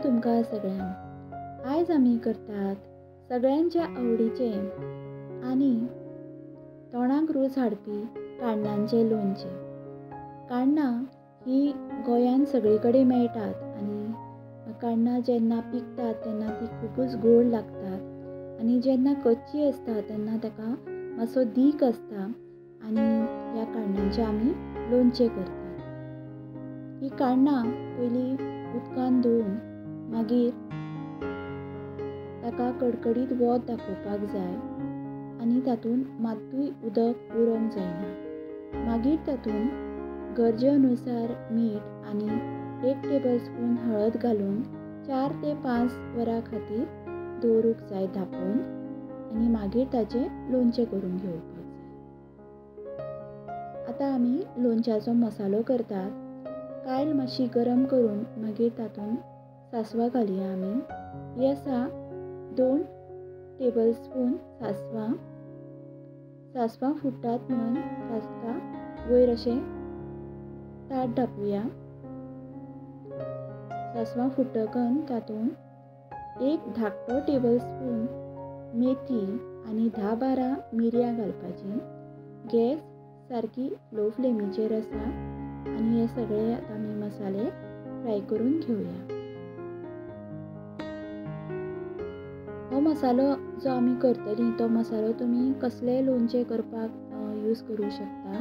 तुमकां सगळ्यांक। आयज आमी करतात सगळ्यांच्या आवडीचे आनी तोंडाक रूच हाडपी काण्णांचें लोणचें। काण्णां ही गोंयांत सगळे कडेन मेळटात आनी काण्णां जेन्ना पिकतात तेन्ना ती खूबच गोड लागतात आनी जेन्ना कच्ची आसता तेन्ना ताका मातसो दीक आसता आनी ह्या काण्णांचें आमी लोणचें करतात। ही काण्णां पयलीं उदकान धुवन मागीर ताका कडकडीत वत दाखोवपाक जाय आनी तातूंत मात्तूय उदक उरोंक जायना। मागीर तातूंत गरजे अनुसार मीठ आनी 1 टेबल स्पून हळद घालून 4 ते 5 वरां खातीर दवरूंक जाय धांपून आनी मागीर ताचें लोणचें करून घेवपाक जाय। आतां आमी लोणच्याचो मसालो करतात। कायल मातशी गरम करून मागीर तातूंत सासवां घालया आमी। ही आसा 2 टेबल स्पून सासवां फुट्टात म्हणून ताका वयर अशें ताट धांपूया। सासवां फुट्टकन तातूंत 1 धाकटो टेबल स्पून मेथी आनी 10-12 मिरयां घालपाची। गॅस सारकी लो फ्लेमीचेर आसा आनी हे सगळे आमी मसाले फ्राय करून घेवया। हो मसालो जो आमी करतलीं तो मसालो तुमी कसलेय लोणचें करपाक यूज करूं शकता।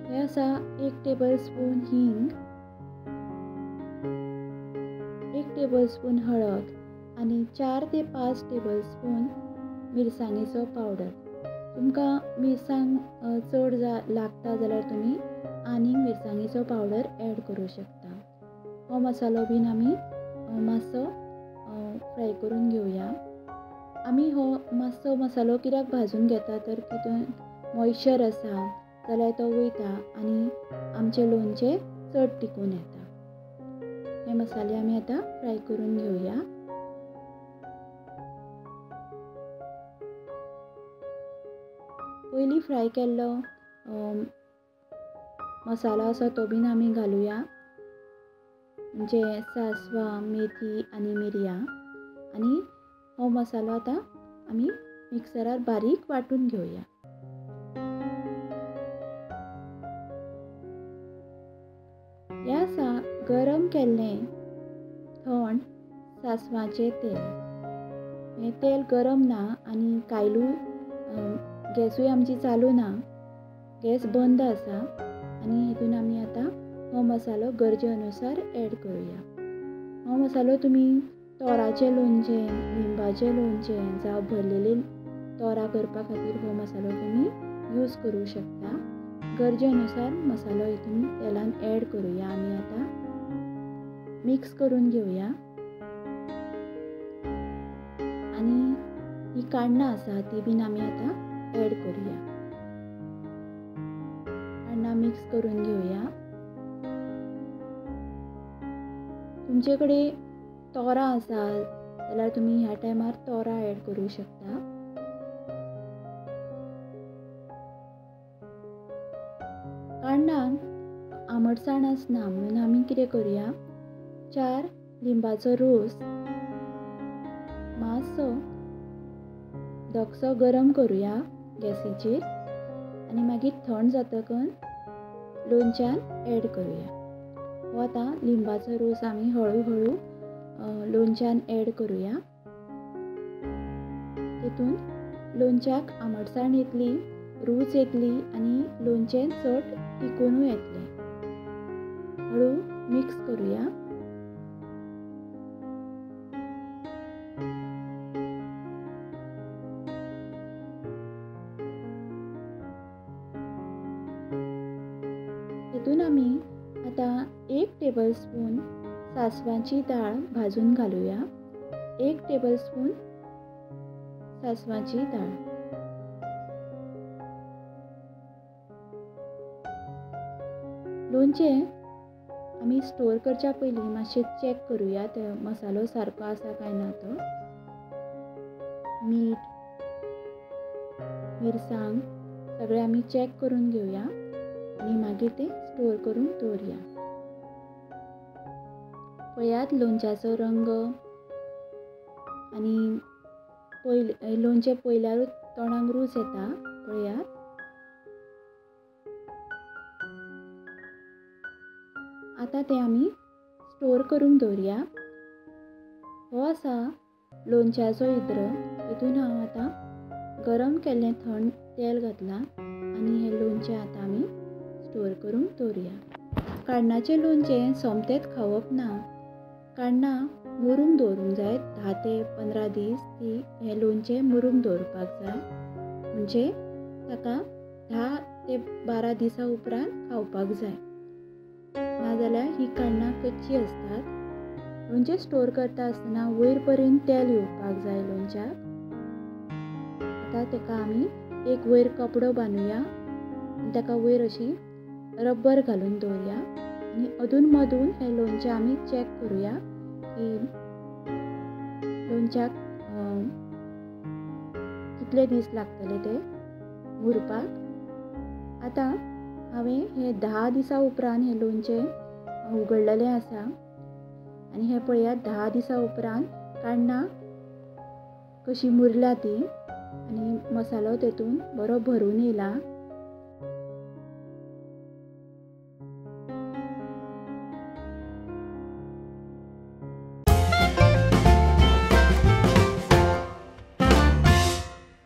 हे आसा 1 टेबल स्पून हींग, 1 टेबल स्पून हळद आनी 4 ते 5 टेबल स्पून मिरसांगेचो पावडर। तुमकां मिरसांग चड लागता जाल्यार तुमी आनीक मिरसांगेचो पावडर ऍड करूं शकता। हो मसालो बीन आमी मातसो फ्राय करून घेवया। आमी हो मातसो मसालो कित्याक भाजून घेता तर तितूंत मॉइश्चर आसा जाल्यार तो वयता आनी आमचें लोणचें चड टिकून येता। हे मसाले आमी आतां फ्राय करून घेवया। पयलीं फ्राय केल्लो मसालो आसा तो बीन आमी घालुया, म्हणजे सासवां, मेथी आनी मिरयां। आनी हो मसालो आतां आमी मिक्सरार बारीक वांटून घेवया। हें आसा गरम केल्लें थंड सासवांचें तेल। हें तेल गरम ना आनी कायलूय गॅसूय आमची चालू ना, गॅस बंद आसा आनी हितून आमी आतां हो मसालो गरजे अनुसार ऍड करुया। हो मसालो तुमी तोराचें लोणचें, लिंबाचें लोणचें जावं भरलेलीं तोरां करपा खातीर हो मसालो तुमी यूज करूं शकता। गरजे अनुसार मसालो हितून तेलान ऍड करुया आमी आतां मिक्स करून घेवया। आनी ही काण्णां आसा ती बीन आमी आतां ऍड करुया। काण्णां मिक्स करून घेवया। तुमचे कडेन तोरां आसा जाल्यार तुमी ह्या टायमार तोरां ऍड करूं शकता। काण्णांक आमटसाण आसना म्हणून आमी कितें करुया, 4 लिंबाचो रोस मातसो धोकसो गरम करुया गॅसीचेर आनी मागीर थंड जातकन लोणच्यान ऍड करुया। हो आतां लिंबाचो रोस आमी हळू हळू लोणच्यान ऍड करुया। तितून लोणच्याक आमटसाण येतली, रूच येतली आनी लोणचें चड टिकूनूय येतलें। हळू मिक्स करुया। हितून आमी आतां 1 टेबल स्पून सासवांची दाळ भाजून घालुया। 1 टेबल स्पून सासवांची दाळ। लोणचें आमी स्टोर करच्या पयलीं मातशें चॅक करुया तो मसालो सारको आसा काय ना तो। मीठ, मिरसांग सगळें आमी चॅक करून घेवया आनी मागीर तें स्टोर करून दवरया। पळयात लोणच्याचो रंग आनी लोणचें पळयल्यारूच तोंडाक रूच येता. पळयात. आतां तें आमी स्टोर करून दवरया. हो आसा लोणच्याचो इद्र. हितून हांव आतां गरम केल्लें थंड तेल घातलां आनी हें लोणचें आतां आमी स्टोर करून दवरया. काण्णाचें लोणचें सोमतेंच खावप ना. काण्णां मुरूम दवरूंक जाय. 10 ते 15 दीस हें लोणचें मुरूम दवरपाक जाय. म्हणजे ताका 10 ते 12 दिसां उपरांत खावपाक जाय. नाजाल्यार ही काण्णां कच्ची आसतात. लोणचें स्टोर करता आसतना वयर पर्यंत तेल येवपाक जाय लोणच्याक. आतां ताका आमी एक वयर कपडो बांदुया आनी ताका वयर अशी रब्बर घालून दवरया आनी अदून मदून हें लोणचें आमी चॅक करुया की लोणच्याक कितले दीस लागतले ते मुरपाक. आतां हांवें हें 10 दिसां उपरांत हें लोणचें उगडलेलें आसा आनी हें पळयात 10 दिसां उपरांत काण्णां कशी मुरल्या तीं आनी मसालो तेतून बरो भरून येयला.